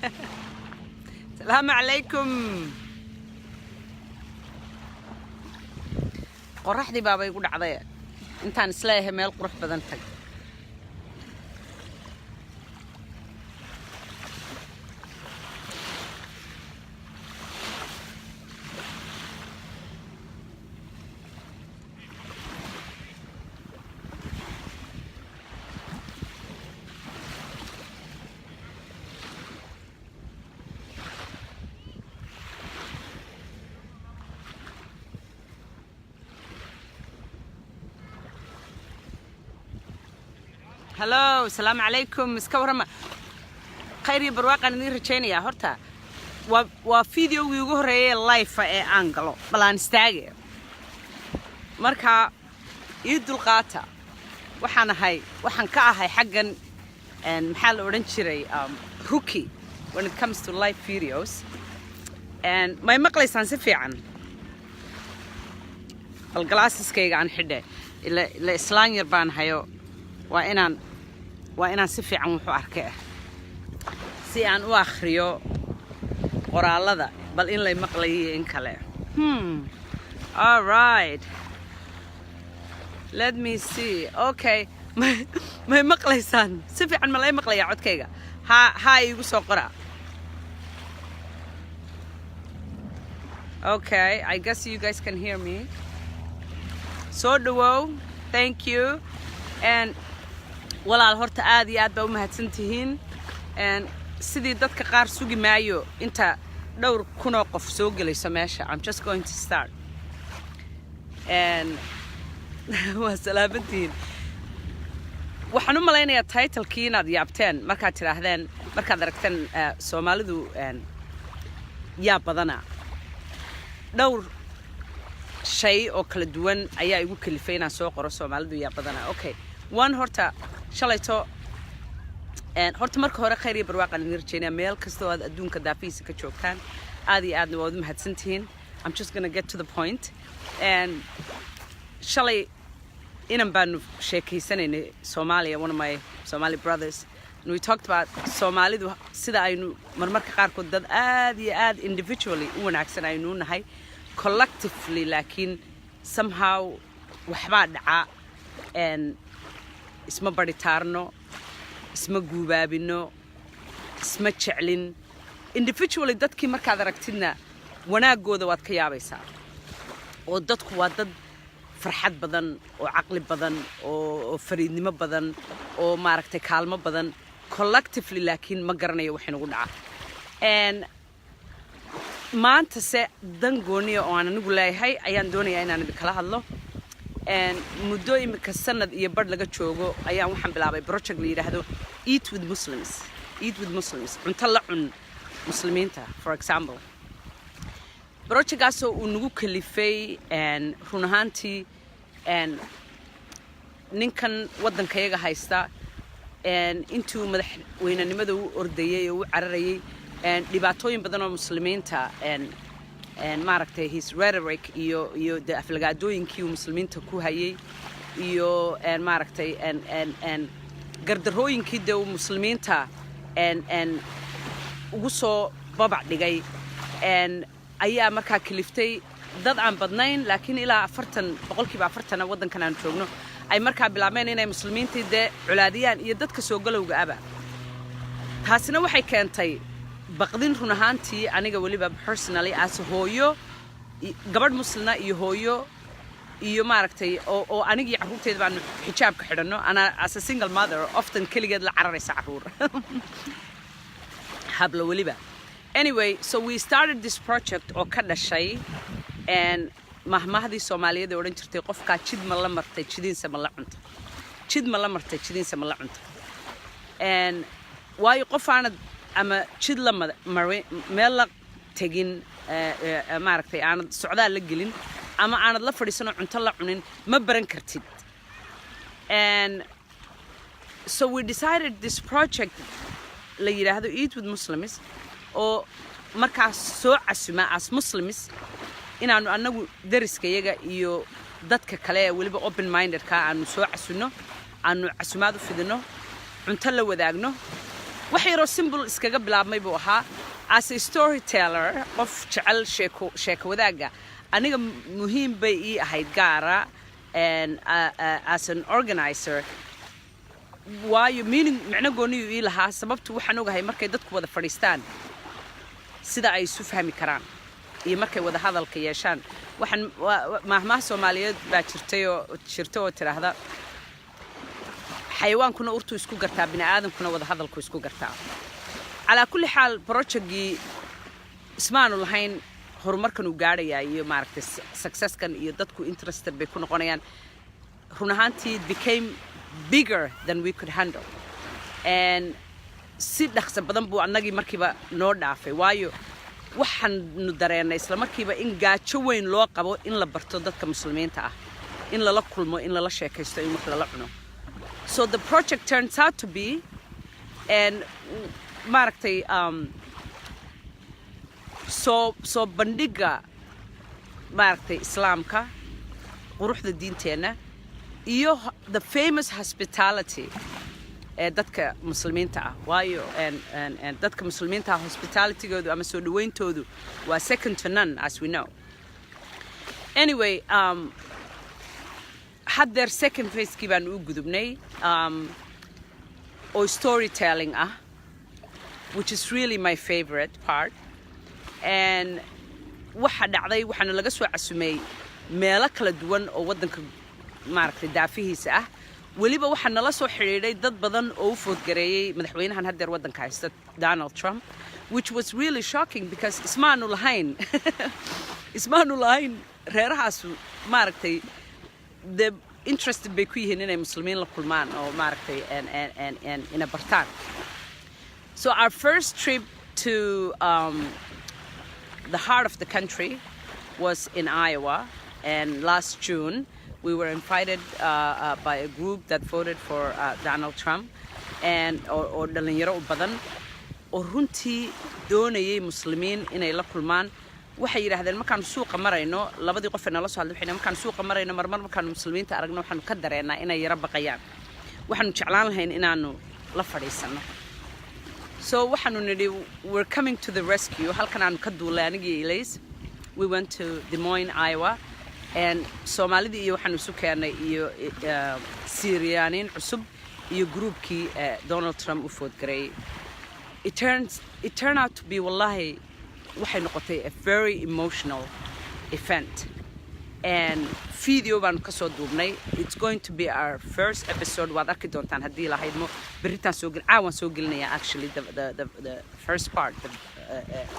السلام عليكم. قرحدي بابا يقول عضية انت نسلاها ميل قرح بدنتك. هلو السلام عليكم مسكورما خيري برواقة ندير رجينيا هورتا وفيديو يقول رأي لايف أنجلو بلان استاجي مركا يدل قاتا وحنا هاي وحن كاهاي حقا محل أورنشري rookie when it comes to live videos and ما مقلي سانسفي عن الجلاسس كي عن حدة الإسلام يربان هايو وإنان سفي عن وحو أركيه سي عن وآخريو قرالة ذا بل إن لي مقلي إن كله alright let me see okay ما مقلي سان سفي عن ملاي مقلي عود كيغا هاي يقصو قرأ okay I guess you guys can hear me so duo thank you and walaal horta aad iyo aad baa u mahadsantihiin sidii dadka qaar sugi maayo inta dhowr kun oo qof soo galayso meesha I'm just going to start and waa salaamantiin waxaan u malaynayaa title-kii inaad yaabteen markaad tidhaahdeen markaad aragteen Soomaalidu yaa badana dhowr shay oo kala duwan ayaa igu kalifay inaan soo qoro Soomaalidu yaa badana okay one horta shalayto horta marka hore khayr iyo barwaaqo aan nirjeynaa meel kasto aad adduunka daafiisa ka joogtaan aad iyo aad waad mahadsantihiin I'm just going to get to the point and shalay inan baan sheekaysanay Somalia one of my Somali brothers and we talked about Somalidu sida aynu marmarka qaar kood dad aad iyo aad individually u wanaagsan aynu nahay collectively laakiin somehow waxba dhaca and isma baritaarno isma guubaabino isma jeclin individually dadkii markaad aragtidna wanaagooda waad ka yaabaysaa oo dadku waa dad farxad badan oo caqli badan oo fariidnimo badan oo maaragtay kaalmo badan collectively laakiin ma garanayo wax inagu dhaca and maanta se dan gooniyo oo aan anigu leeyahay ayaan doonayaa inaan idin kala hadlo muddo imika sanad iyo badh laga joogo ayaan waxaan bilaabay project la yiraahdo eat with Muslims cunto la cun muslimiinta for example projectkaas oo uu nagu kalifay run ahaantii ninkan waddankayaga haysta intuu madaxweynenimada u ordayay oo u cararayay dhibaatooyin badan oo muslimiinta maaragtay his rhetoric iyo de aflagaadooyinkii uu muslimiinta ku hayay iyo maaragtay gardarooyinkii de uu muslimiinta ugu soo babac dhigay ayaa markaa kaliftay dad aan badnayn laakiin ilaa 40% waddankan aan joogno ay markaa bilaabeen inay muslimiintii de culaadiyaan iyo dadka soo galowga aba taasina waxay keentay baqdin run ahaantii aniga waliba personally as hooyo gabadh muslina iyo hooyo iyo maaragtay oo aniga iyo carruurteeda baan xijaabka xidhano ana as a single mother often kaligeed la cararaysa carruur habla waliba anyway so we started this project oo ka dhashay and mahmahdii Soomaaliyeed oo oran jirtay qofka jid ma la martay jidiinsa ma la cunto jid ma la martay jidiinsa ma la cunto and waayo qof aanad ama jid la meel la tagin maaragtay aanad socdaal la gelin ama aanad la fadhiisano cunto la cunin ma baran kartid and so we decided this project la yiraahdo eat with Muslims oo markaas soo casuma as Muslims inaanu anagu dariskayaga iyo dadka kale waliba open minded ka aanu soo casuno aanu casumaad u fidino cunto la wadaagno وحيرو simple iskaga bilaabmay buu ahaa as a storyteller qof jecel sheeko wadaaga aniga muhiim bay ii ahayd gaara and as an organizer waayo meaning macna gooniyo ii lahaa sababtu waxaan ogahay markay dadku wada fadhiistaan sida ay isu fahmi karaan iyo markay wada hadalka yeeshaan waxaan mahmaah Soomaaliyeed baa jirtay oo tiraahda xayawaankuna urtu isku gartaa bini'aadamkuna wada hadalku isku gartaa ala kulli xaal projectgii ismaanu lahayn horumarkan uu gaadhaya iyo maaragtay successkan iyo dadku interested bay ku noqonayaan run ahaantii became bigger than we could handle and si dhaqso badan buu annagii markiiba noo dhaafay waayo waxaan dareennay isla markiiba in gaajo weyn loo qabo in la barto dadka muslimiinta ah in la kulmo in la sheekaysto in wax la cuno so the project turns out to be and maaragtay so bandhiga maaragtay islaamka quruxda diinteena iyo the famous hospitality dadka muslimiinta ah waayo and dadka muslimiinta ah hospitalitygoodu ama soo dhawayntoodu waa second to none as we know anyway had their second phase kii baan u gudubnay or storytelling which is really my favorite part and waxa dhacday waxana laga soo casumay meelo kala duwan oo wadanka maaragtay daafihiisa ah waliba waxa nala soo xiriiray dad badan oo foodgareeyay madaxweynahan haddeer wadanka haysta Donald Trump which was really shocking because ismaanu lahayn reerahaas maaragtay the interested bay ku yihiin inay muslimiin la kulmaan oo maaragtay and ina bartaan so our first trip to the heart of the country was in Iowa and last June we were invited by a group that voted for Donald Trump and or dhalinyaro badan oo runtii doonayay muslimiin inay la kulmaan waxay yiraahdeen markaan suuqa marayno labadii qof ee nala soo hadlay waxay markaan suuqa marayno markaan muslimiinta aragno waxaan ka dareenaa inay yara baqayaan waxaan jeclaan lahayn inaanu la fadhiisano so waxaanu nidhi we're coming to the rescue halkan aanu ka duulay anigii Elise we went to Des Moines, Iowa and Soomaalida iyo waxaanu isu keenay iyo Syrianiin cusub iyo groupkii Donald Trump u foodgareeyay it turned out to be wallahi waxay noqotay a very emotional event and video baan ka soo duubnay it's going to be our first episode waad arki doontaan haddii la haydmo beritaan soo gelinaya actually the first part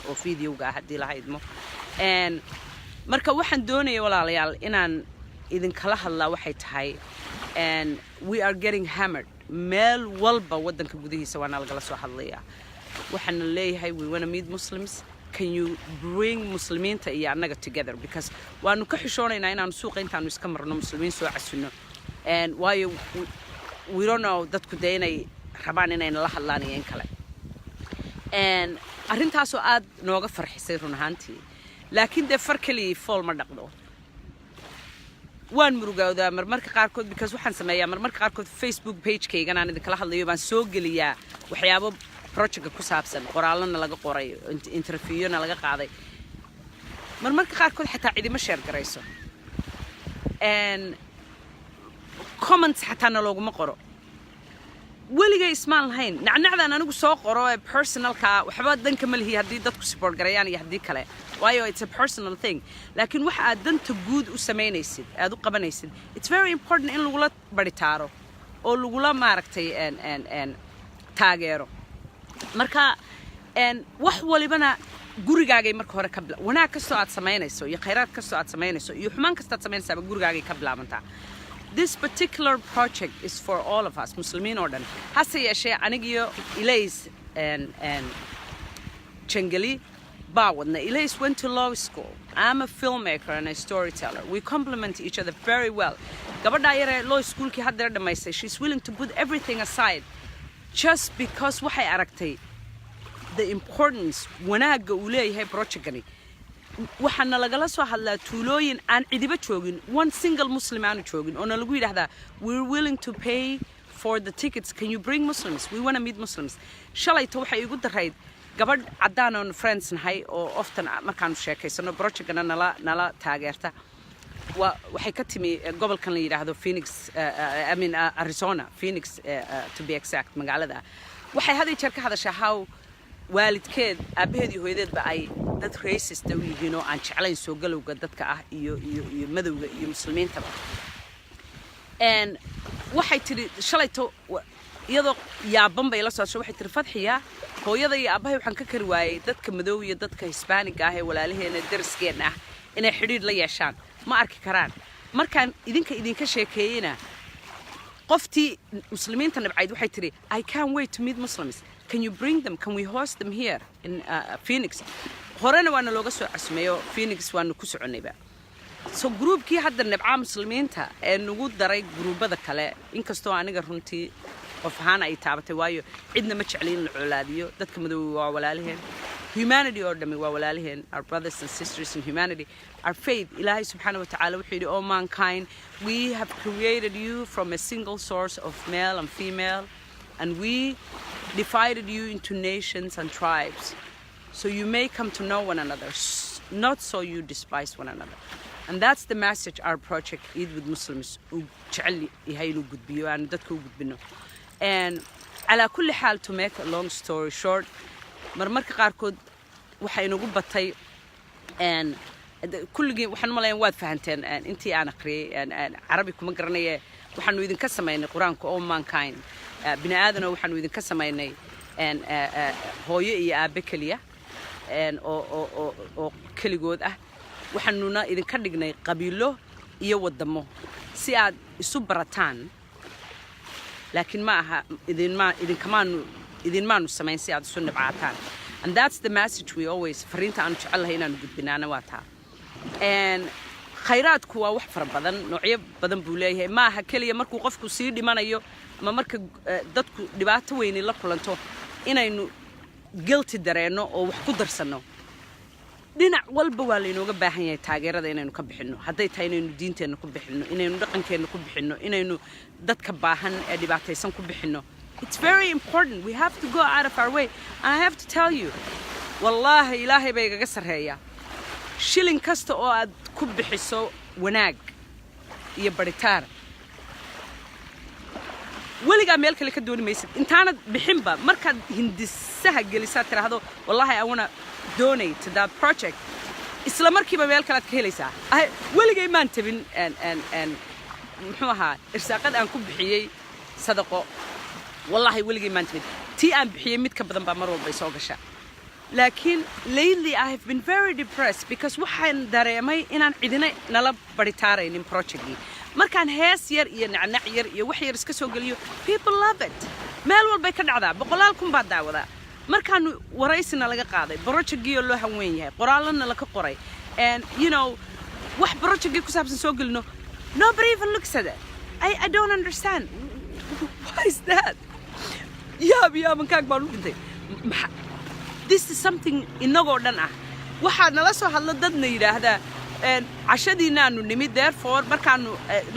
of videoga haddii la haydmo and marka waxaan doonayay walaalayaal inaan idinkala hadlaa waxay tahay and we are getting hammered meel walba wadanka gudihiisa waana lagala soo hadlayaa waxaan leeyahay we want to meet Muslims can you bring muslimiinta iyo annaga together because waanu ka xishoonaynaa inaanu suuqa intaanu iska marno muslimiin soo casino and why we don't know dadku inay rabaan inay la hadlaan iyo in kale and arrintaas oo aad nooga farxisay run ahaantii laakiin de far kaliya fool ma dhaqdo waan murugawdaa marmarka qaarkood because waxaan sameeyaa marmarka qaarkood Facebook page-kayga aan idin kala hadlayo baan soo geliyaa waxyaabo project ku saabsan qoraalana laga qoray interviewna laga qaaday marmarka qaarkood xataa cidima share garayso and comments xataa looguma qoro weligay ismaan lahayn nacnacdan anigu soo qoro ee personalka waxba danka ma lihi haddii dadku support garayaan iyo haddii kale waayo it's a personal thing laakiin waxa aad danta guud u sameynaysid aad u qabanaysid it's very important in lagula baritaaro oo lagula maaragtay and taageero marka wax walibana gurigaagay marka hore ka bilaab wanaag kasto aad sameynayso iyo khayraad kasto aad sameynayso iyo xumaan kasto aad sameynayso gurigaagay ka bilaabantaa this particular project is for all of us Muslimin oo dhan hase yeeshee anigiyo Elise and Chengali Bawadna Elise went to law school I'm a filmmaker and a storyteller we complement each other very well gabadha yare law school ki hadda dhamaysay she's willing to put everything aside just because waxay aragtay the importance wanaaga uu leeyahay projectani waxaana lagala soo hadlaa tuulooyin aan cidiba joogin one single Muslim aanu joogin oo lagu yiraahdaa we're willing to pay for the tickets, can you bring Muslims? We want to meet Muslims. Shalayto waxay igu darayd gabadh caddaan oo friends nahay oo often markaanu sheekaysano projectna nala taageerta waxay ka timi gobolkan la yiraahdo Phoenix Arizona Phoenix to be exact magaalada waxay hadii jeer ka hadashaa how waalidkeed aabaheed iyo hooyadeedba ay dad racist u yihiin oo aan jeclayn soo galowga dadka ah iyo madowga iyo muslimiinta and waxay tiri shalayto iyadoo yaaban bay la soo waxay tiri Fadxiya hooyada iyo aabahay waxaan ka kari waayay dadka madow iyo dadka Hispanic ah ee walaalaheena dariskeena ah inay xiriir la yeeshaan ma arki karaan markaan idinka sheekeeyina qoftii muslimiinta nabcayd waxay tiri I can't wait to meet Muslims. Can you bring them? Can we host them here in Phoenix? horena waana looga soo casmeeyo Phoenix waanu ku soconayba so groupkii hadda nabca muslimiinta ee nagu daray groupada kale inkastoo aniga runtii qof ahaan ay taabatay waayo cidna ma jeclin la colaadiyo dadka madow waa walaalaheen humanity or dhami waa walaalaheen our brothers and sisters in humanity our faith Ilaahay subhanahu wa ta'ala wuxuu yidhi oh mankind we have created you from a single source of male and female and we divided you into nations and tribes so you may come to know one another not so you despise one another and that's the message our project Eid with Muslims u jecel yahay inuu gudbiyo aan dadka u gudbino and ala kulli xaal to make a long story short marmarka qaarkood waxay nagu batay and kulligii waxaan malayn waad fahanteen intii aan aqriyay Arabi kuma garanay waxaanu idin ka sameeynay Quraanka oo mankind bini aadana waxaanu idin ka sameeynay hooyo iyo aabe kaliya oo kaligood ah waxaanuna idin ka dhignay qabiilo iyo wadamo si aad isu barataan laakiin ma aha idin maanu sameyn si aad isu nabcaataan and that's the message we always fariinta aan jecelahay inaan gudbinaana waa taa and khayraadku waa wax fara badan noocyo badan buu leeyahay ma aha kaliya markuu qofku sii dhimanayo ama marka dadku dhibaato weyn la kulanto inaynu guilty dareeno oo wax ku darsano dhinac walba waa laynooga baahan yahay taageerada inaynu ka bixino hadday tahay inaynu diinteena ku bixino inaynu dhaqankeena ku bixino inaynu dadka baahan ee dhibaataysan ku bixino it's very important we have to go out of our way and I have to tell you wallahi ilaahay bay igaga sareeyaa shilin kasta oo aad ku bixiso wanaag iyo baritaan waliga meel kale ka dooni maysid intaanad bixinba markaad hindisaha gelisaa tiraahdo wallahi I want to donate to that project isla markiiba meel kale ka helaysaa waliga imaan tabin muxuu ahaa irsaaqad aan ku bixiyay sadaqo wallahi waliga imaan tabin tii aan bixiyay mid ka badan baa mar walba soo gasha laakiin lately I have been very depressed because waxaan dareemay inaan cidina nala baritaaraynin projectki markaan hees yar iyo nacnac yar iyo wax yar iska soo galiyo people love it meel walba ka dhacdaa boqolaal kun baa daawada markaan waraysina laga qaaday projectkiyo loo hanweyn yahay qoraalana la ka qoray and you know wax projectki ku saabsan soo galino nobody even looks at it I don't understand why is that yaa mankaag baan u dhintay this is something inagoo dhan ah waxa nala soo hadlo dadna yiraahdaa cashadiina aanu nimid therefore markaanu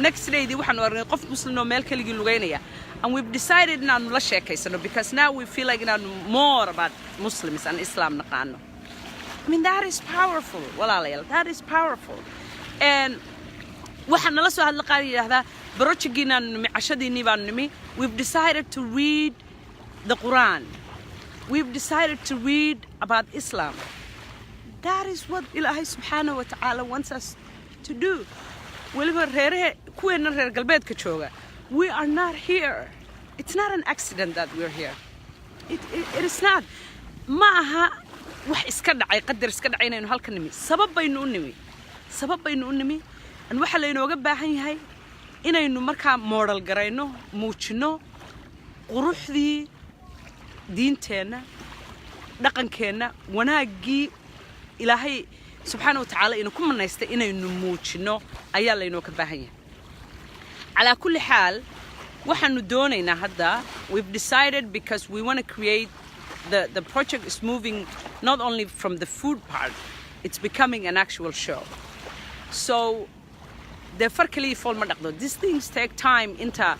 next day waxaanu aragnay qof muslim oo meel kaligii lugeynaya and we've decided inaanu la sheekaysano because now we feel like inaanu more about Muslims and Islam naqaano I mean that is powerful walaalayaal that is powerful and waxaan nala soo hadlo qaar yiraahdaa projectkiina aanu nimi cashadiinii baanu nimi we've decided to read the Quran we've decided to read about Islam that is what Ilaahay subhanahu wa ta'ala wants us to do waliba reeraha kuweena reer galbeedka jooga we are not here it's not an accident that we're here it is not ma aha wax iska dhacay qadar iska dhacay inaynu halka nimi sabab baynu u nimi and waxa la inooga baahan yahay inaynu markaa model garayno muujino quruxdii diinteena dhaqankeena wanaagii Ilaahay subhanahu wa ta'ala inuu ku manaystay inaynu muujino ayaa la inoo ka baahan yahay ala kulli xaal waxaanu doonaynaa hadda we've decided because we want to create the project is moving not only from the food part it's becoming an actual show so the farkali fol ma dhaqdo these things take time inta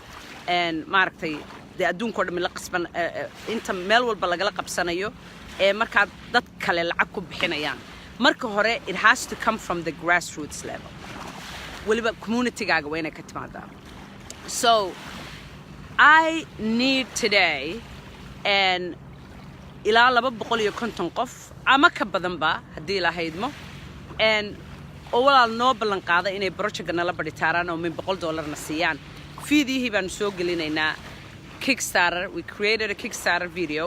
and maaragtay de adduunka dhan la qasban inta meel walba lagala qabsanayo ee marka dad kale lacag ku bixinayaan marka hore it has to come from the grassroots level waliba community-gaaga waa inay ka timaadaa so I need today and ilaa 250 qof ama ka badan ba hadii la haydmo and oo walaal noo ballan qaada inay project nala badhitaaraan oo min $100 na siiyaan fiidihii baan soo gelinaynaa Kickstarter we created a Kickstarter video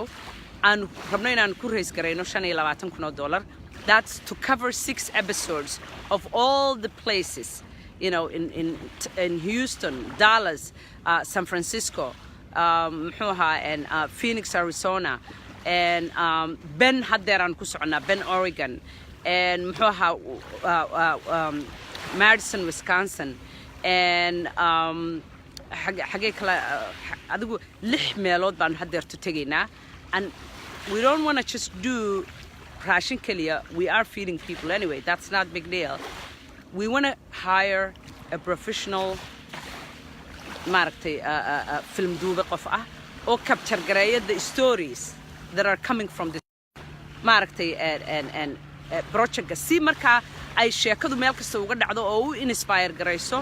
and rabno inaan ku raise gareyno $25,000 that's to cover 6 episodes of all the places you know in Houston Dallas San Francisco and Phoenix Arizona and Ben haderan ku socona Ben Oregon and Madison Wisconsin and xagee kala adigu 6 meelood baan hadeerto tagaynaa and we don't want to just do raashin kaliya we are feeding people anyway that's not big deal we want to hire a professional maaragtay film duube qof ah oo capture gareeya the stories that are coming from this maaragtay and project si marka ay sheekadu meel kasta uga dhacdo oo u inspire gareyso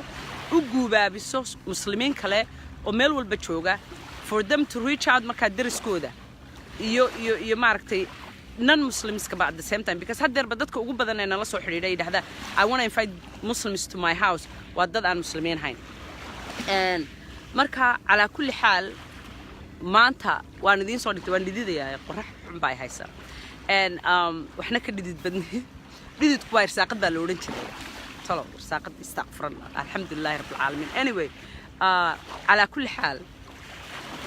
u guubaabiso muslimiin kale oo meel walba jooga for them to reach out marka dariskooda iyo maaragtay non-Muslims ka at the same time because hadeerba dadka ugu badan ee nala soo xiriiray yidhaahda I want to invite Muslims to my house waa dad aan muslimiin hayn and marka ala kulli xaal maanta waan idin soo dhigtay waan dhididayaa qorax xun baa haysa and waxna ka dhidid badnay dhididku waa irsaaqad baa la oran jiray talo irsaaqad istaghfirullah alxamdulillaah rabbil caalamiin anyway ala kulli xaal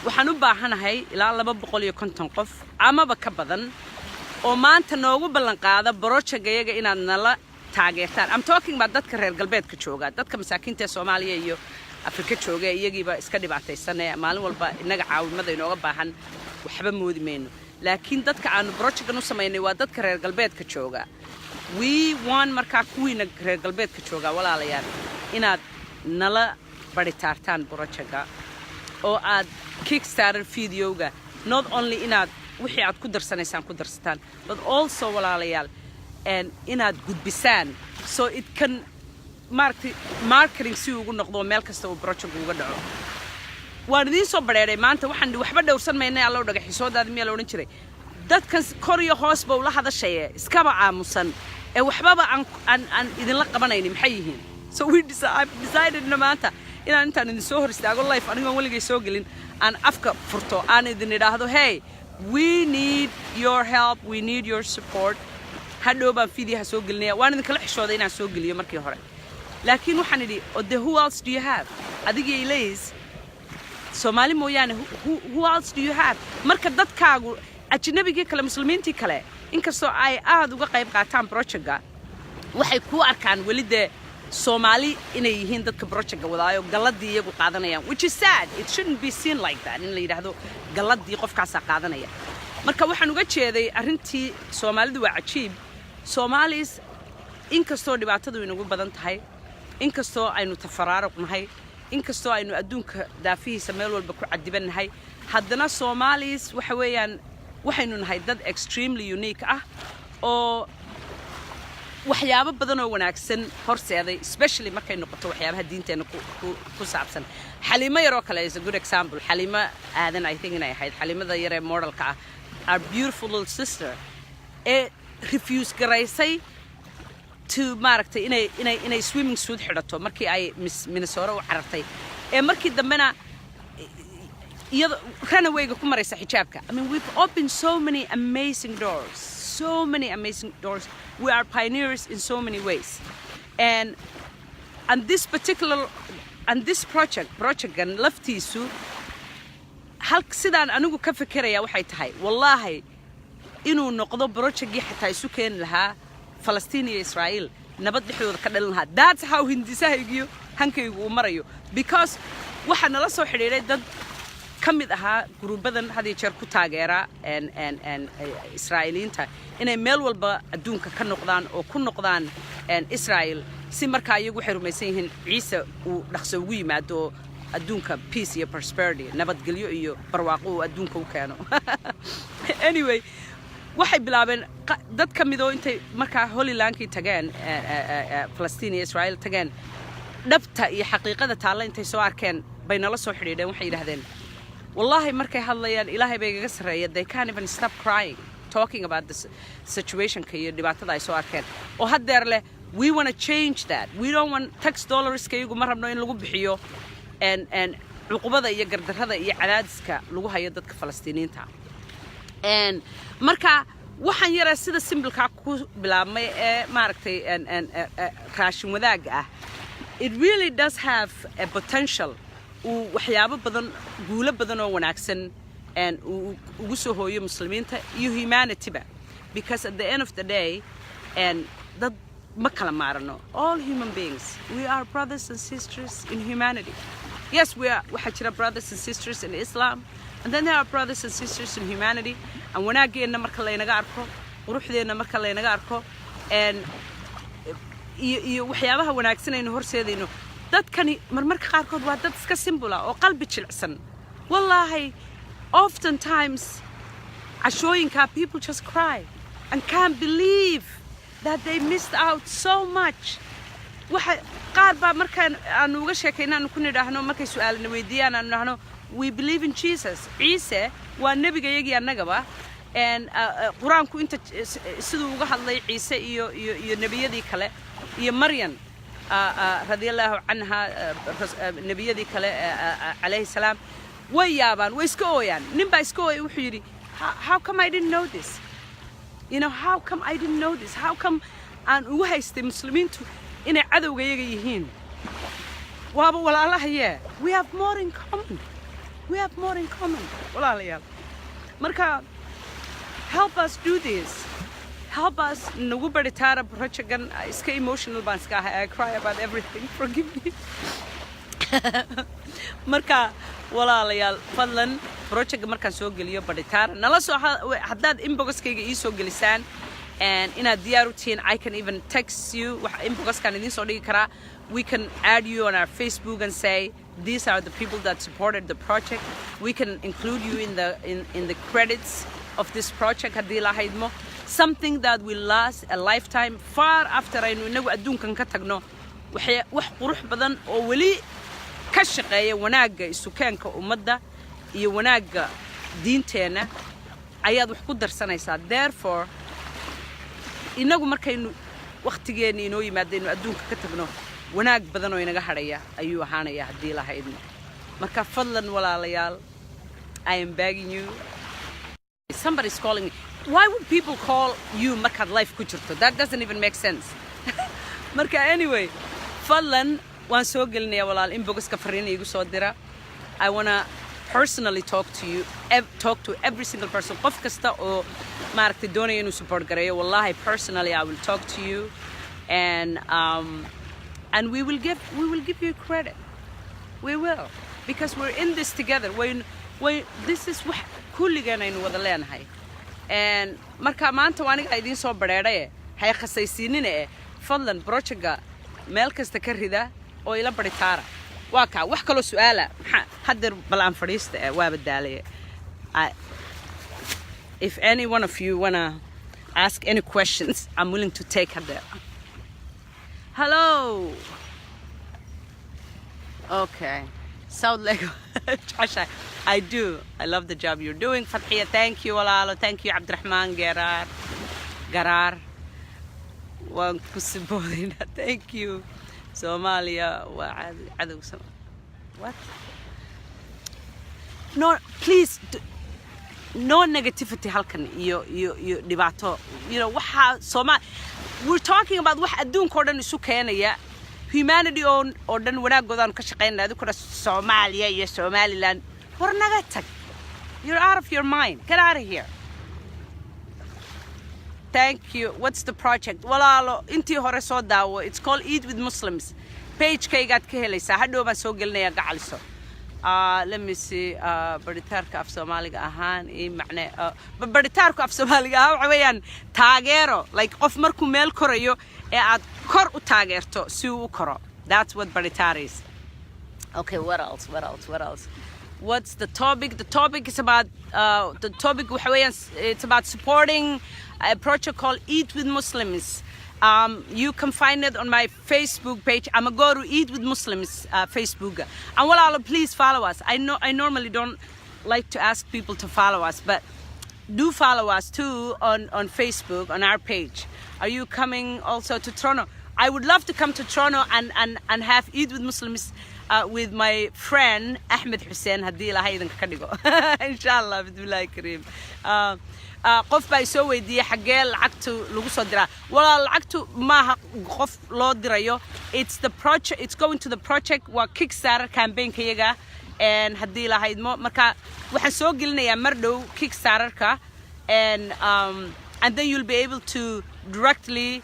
waxaan u baahanahay ilaa 250 qof amaba ka badan oo maanta noogu ballan qaada project-yaga inaad nala taageertaan I'm talking about dadka reer galbeedka jooga dadka masaakiinta ee Soomaaliya iyo Afrika jooga iyagiiba iska dhibaataysan maalin walba inaga caawimada inooga baahan waxba moodi meeno laakiin dadka aan project-gan u sameynay waa dadka reer galbeedka jooga we want marka kuwiina reer galbeedka jooga walaalayaal inaad nala badhitaartaan project-ga oo aad Kickstarter video-ga not only inaad wixii aad ku darsanaysaan ku darsataan but also walaalayaal and inaad gudbisaan so it can marketing si ugu noqdo meel kasta oo project uga dhaco waan idin soo bareeray maanta waxaan waxba dhowrsan maynay alla u dhagaxisoodaad meel oran jiray dadkan kor iyo hoos baa la hadashay iskaba aamusan ee waxbaba aan idin la qabanaynin maxay yihiin so we decided na maanta inaan intaan idin soo hor istaago live aniga waligay soo gelin aan afka furto aan idin idhaahdo hey we need your help we need your support hadhow baan fiidiyaha soo gelinaya waan idin kala xishooday inaan soo geliyo markii hore laakiin waxaan idhi who else do you have adiga ilays Somali mooyaane who else do you have marka dadkaagu ajnabigii kale muslimiintii kale inkastoo ay aad uga qayb qaataan project-ga waxay ku arkaan walide Somali inay yihiin dadka project-ga wadaayo galadii iyagu qaadanayaan which is sad it shouldn't be seen like that in la yiraahdo galadii qofkaas qaadanaya marka waxaan uga jeeday arintii Soomaalidu waa cajiib Somalis inkastoo dhibaatadu inagu badan tahay inkastoo aynu tafaraaruqnahay inkastoo aynu adduunka daafihiisa meel walba ku cadibanahay haddana Somalis waxa weeyaan waxaynu nahay dad extremely unique ah oo waxyaabo badan oo wanaagsan horseeday especially markay noqoto waxyaabaha diinteena ku saabsan Halima yaro kale is a good example Halima aadan I think inay ahayd Halimada yare modelka ah our beautiful little sister refuse garaysay to maaragtay inay swimming suit xidhato markii ay Minnesota u carartay markii dambena iyada runaway-ga ku maraysa xijaabka I mean we've opened so many amazing doors we are pioneers in so many ways and this project-gan laftiisu sidaan anigu ka fikiraya waxay tahay wallahi inuu noqdo project-gii xitaa isu keeni lahaa Palestine iyo Israel nabad dhexdooda ka dhalin lahaa that's how hindisahaygiyo hankaygu u marayo because waxa nala soo xiriiray dad kamid ahaa gruubadan hadii jeer ku taageera Israailiinta inay meel walba adduunka ka noqdaan oo ku noqdaan Israel si markaa iyagu waxay rumaysan yihiin Ciise uu dhaqso ugu yimaado adduunka peace iyo prosperity nabadgelyo iyo barwaaqo uu adduunka u keeno anyway waxay bilaabeen dad ka mid oo intay markaa Holy Landkii tageen Palestine iyo Israel tageen dhabta iyo xaqiiqada taala intay soo arkeen bay nala soo xidhiidheen waxay yiraahdeen wallahi markay hadlayaan ilaahay bay igaga sareeyay they can't even stop crying talking about this situation iyo dhibaatada ay soo arkeen oo haddeer leh we want to change that we don't want tax dollars kayagu ma rabno in lagu bixiyo and cuqubada iyo gardarrada iyo cadaadiska lagu hayo dadka Falastiiniinta and marka waxaan yaraa sida simbalka ku bilaabmay ee maaragtay raashin wadaag ah it really does have a potential waxyaabo badan guulo badan oo wanaagsan and ugu soo hooyo muslimiinta iyo humanity ba because at the end of the day and dad ma kala maarano all human beings we are brothers and sisters in humanity yes we are waxa jira brothers and sisters in Islam and then there are brothers and sisters in humanity and wanaageena marka la inaga arko quruxdeena marka la inaga arko and iyo waxyaabaha wanaagsan aynu horseedayno dadkani marmarka qaarkood waa dad iska simple ah oo qalbi jilicsan wallahi oftentimes ashooyinka people just cry and can't believe that they missed out so much waxa qaar ba markaan aan uga sheekaynaan ku nidhaahno markay su'aalna weydiiyaan aan nahno we believe in Jesus Ciise waa nabigayagii annagaba and quraanku inta sidoo uga hadlay Ciise iyo nabiyadii kale iyo Maryam radiyallahu anha nabiyadii kale alayhi salaam way yaabaan way iska ooyaan nin baa iska ooyay wuxuu yiri how come I didn't know this you know how come I didn't know this how come aan ugu haystay muslimiintu inay cadowgayaga yihiin waaba walaalahaye we have more in common walaalayaal marka help us do this help us nagu baritaara projectgan iska emotional baan iska ahay I cry about everything forgive me marka walaalayaal fadlan project markaan soo geliyo baritaara nala soo haddaad inboxkayga ii soo gelisaan and inaad diyaar u tihiin I can even text you inboxkan idin soo dhigi karaa we can add you on our Facebook and say these are the people that supported the project we can include you in the credits of this project haddii la haydmo something that will last a lifetime far after aynu inagu adduunkan ka tagno wax qurux badan oo weli ka shaqeeya wanaagga isukeenka ummadda iyo wanaagga diinteena ayaad wax ku darsanaysaa therefore inagu markaynu waqtigeena inoo yimaadayno adduunka ka tagno wanaag badan oo inaga hadhaya ayuu ahaanaya haddii la haydmo marka fadlan walaalayaal I am begging you somebody's calling me why would people call you markaad life ku jirto that doesn't even make sense marka anyway fadlan waan soo gelinaya walaal inboxka fariin igu soo dira I want to personally talk to every single person qof kasta oo maaragtay doonaya inuu support gareeyo wallahi personally I will talk to you and we will give you credit we will because we're in this together this is wax kulligan aynu wada leenahay and marka maanta waa aniga idin soo bareeray hay khasaysiinina fadlan projectga meel kasta ka rida oo ila baritaara waa ka wax kale su'aala hadda balaan fadhiista waa badaalay if any one of you want to ask any questions I'm willing to take her. Hello. Okay. Sound like Josh, I do. I love the job you're doing. Fathiya, thank you, Walalo. Thank you, Abdurrahman Garar. Thank you. Somalia. What? No, please. No negativity halkan iyo dhibaato you know waxa we're talking about wax adduunka oo dhan isu keenaya humanity oo dhan wanaagoodan ka shaqeynaa adduunka Soomaaliya iyo Somaliland war naga tag you're out of your mind get out of here thank you what's the project walaalo intii hore soo daawo it's called Eat with Muslims page-kaygaad ka helaysaa hadhow baan soo gelinaya gacaliso let me see baritaarka af Soomaaliga ahaan macne baritaarka af Soomaaliga waxa weeyaan taageero like qof markuu meel korayo ee aad kor u taageerto si uu u koro that's what baritaar is Okay, what else? What else? What else? What's the topic? The topic is about it's about supporting a project called Eat with Muslims. You can find it on my Facebook page. I'm gonna go to Eat with Muslims Facebook. And well, please follow us. I normally don't like to ask people to follow us, but do follow us too on Facebook on our page. Are you coming also to Toronto? I would love to come to Toronto and have Eid with Muslims with my friend Ahmed Hussein haddii ilaahay idinka ka dhigo inshallah bismillahi kareem qof baa soo weydiiyay xagee lacagtu lagu soo diraa walaal lacagtu maaha qof loo dirayo it's the project, it's going to the project waa Kickstarter campaign kayaga and haddii ilaahay idmo marka waxaan soo gelinayaa mar dhow Kickstarter-ka and then you'll be able to directly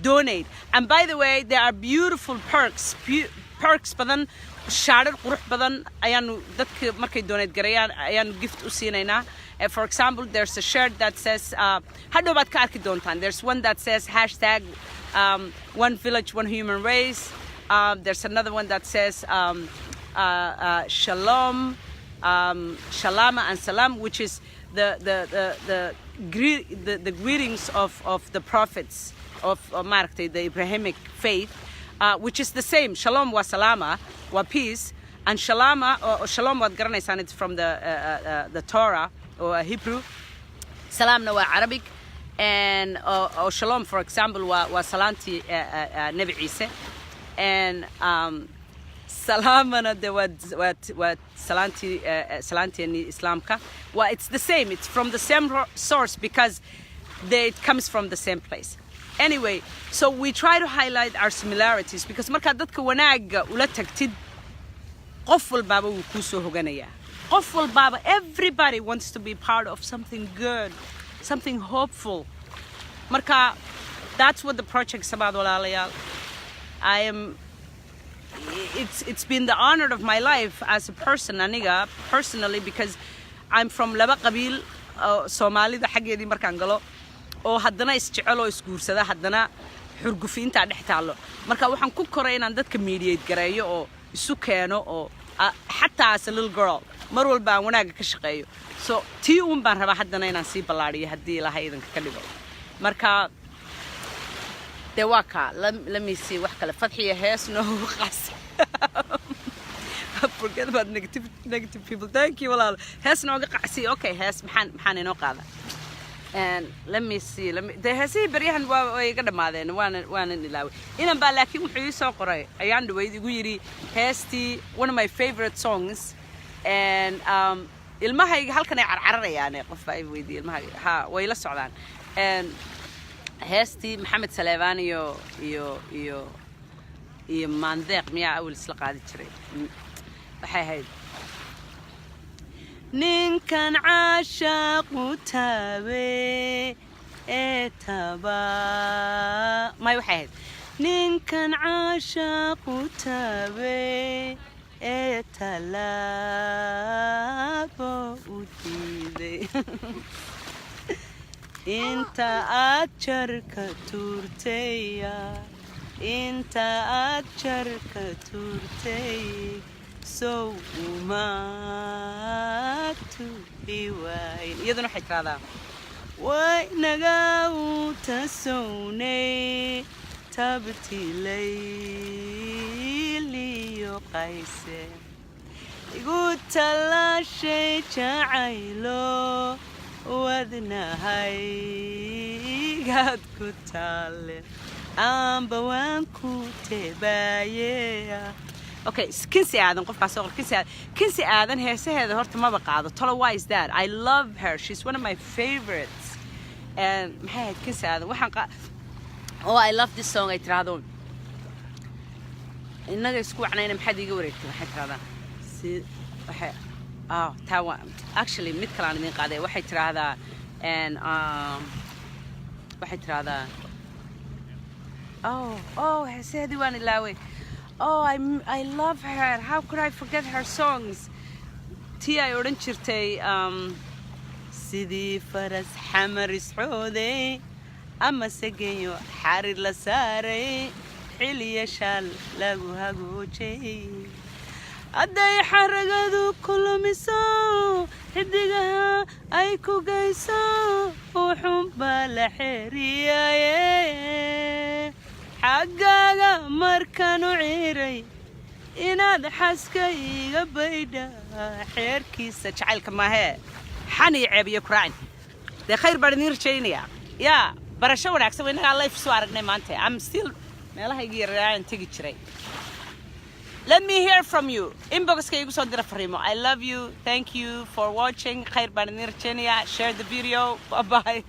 donate. And by the way, there are beautiful perks badan shaarar qurux badan ayaanu dadka markay donate garayaan ayaanu gift u siinaynaa. For example, there's a shirt that says hadhow baad ka arki doontaan. There's one that says hashtag one village one human race. There's another one that says shalom, shalama and salam, which is the greetings of the prophets of the Abrahamic faith, which is the same. Shalom wa salama wa peace, and shalama or shalom what garanaysan, it's from the Torah or Hebrew. Salam na wa Arabic, and or shalom, for example, wa salanti Nabi Isa, and salamana de what salanti in Islamka. Well, it's the same. It's from the same source because it comes from the same place. Anyway, so we try to highlight our similarities because marka dadka wanaaga ula tagtid qof walbaba wuu ku soo hoganaya. Qof walbaba, everybody wants to be part of something good, something hopeful. Marka, that's what the project's about, walaalayaal. It's been the honor of my life as a person, aniga personally, because I'm from laba qabiil Soomaalida xaggeedii markaan galo oo haddana isjecel oo isguursada haddana xurgufiinta dhex taalo marka waxaan ku koray inaan dadka mediate gareeyo oo isu keeno oo xataa as a little girl mar walba aan wanaaga ka shaqeeyo so tii uun baan rabaa haddana inaan sii ballaariyo haddii ilaahay idinka ka dhigo marka dewaka let me see wax kale fadxiya hees noo qas forget about negative people. Thank you walaal hees nooga qacsi okay hees maxaan inoo qaada and let me see the heesii baryahan waa iga dhamaadeen waan ilaawi inan baa laakiin wuxuu ii soo qoray ayaan dhaweyd igu yiri heestii one of my favorite songs and ilmahayga halkan ay carcararayaan qof baa ay weydiiyay ilmahayga ha way la socdaan and heestii Maxamed Saleebaan iyo maandeeq miyaa awal isla qaadi jiray waxay ahayd ninkan caashaqu taabe ee taba may waxay ahayd ninkan caashaqu taabe ee talaabo u diiday inta aad jarka tuurtaya inta aad jarka tuurtay so umatu biwayn iyaduna waxay tiraahdaa way naga u tasownay tabtilayliyo qayse igu talashay jacaylo wadnahay gaad ku taale amba waan ku tebaaya okay Kinsey Aadan qofkaas oo Kinsey Aadan heesaheeda horta ma baqaado tolo why is that I love her she's one of my favorites and maxay Kinsey Aadan waxaan oh I love this song ay tiraahdo inaga isku wacnayna maxaad iga wareegtay waxay tiraahdaa si waxay tawa actually mid kale aan idin qaaday waxay tiraahdaa and waxay tiraahdaa oh heesaheedii waan ilaaway oh I love her how could I forget her songs tii ay odhan jirtay sidii faras xamar isxooday ama sageeyo xarir la saaray xiliya shal lagu hagoojay hadday xaragadu kulumiso xidigaha ay ku geyso wuxuunbaa la xeeriyaye xaggaaga markaan u ciiray inaad xaska iga baydha xeerkiisa jacaylka maahee xani ceebiyo kuraacin dee khayr baan idin rajaynaya yaa barasho wanaagsan waa innagaa life soo aragnay maanta am still meelahayga yaraan tegi jiray. Let me hear from you. Inbox ka igu soo dira fariimo. I love you. Thank you for watching. Khayr baan idin rajaynaya. Share the video. Bye bye.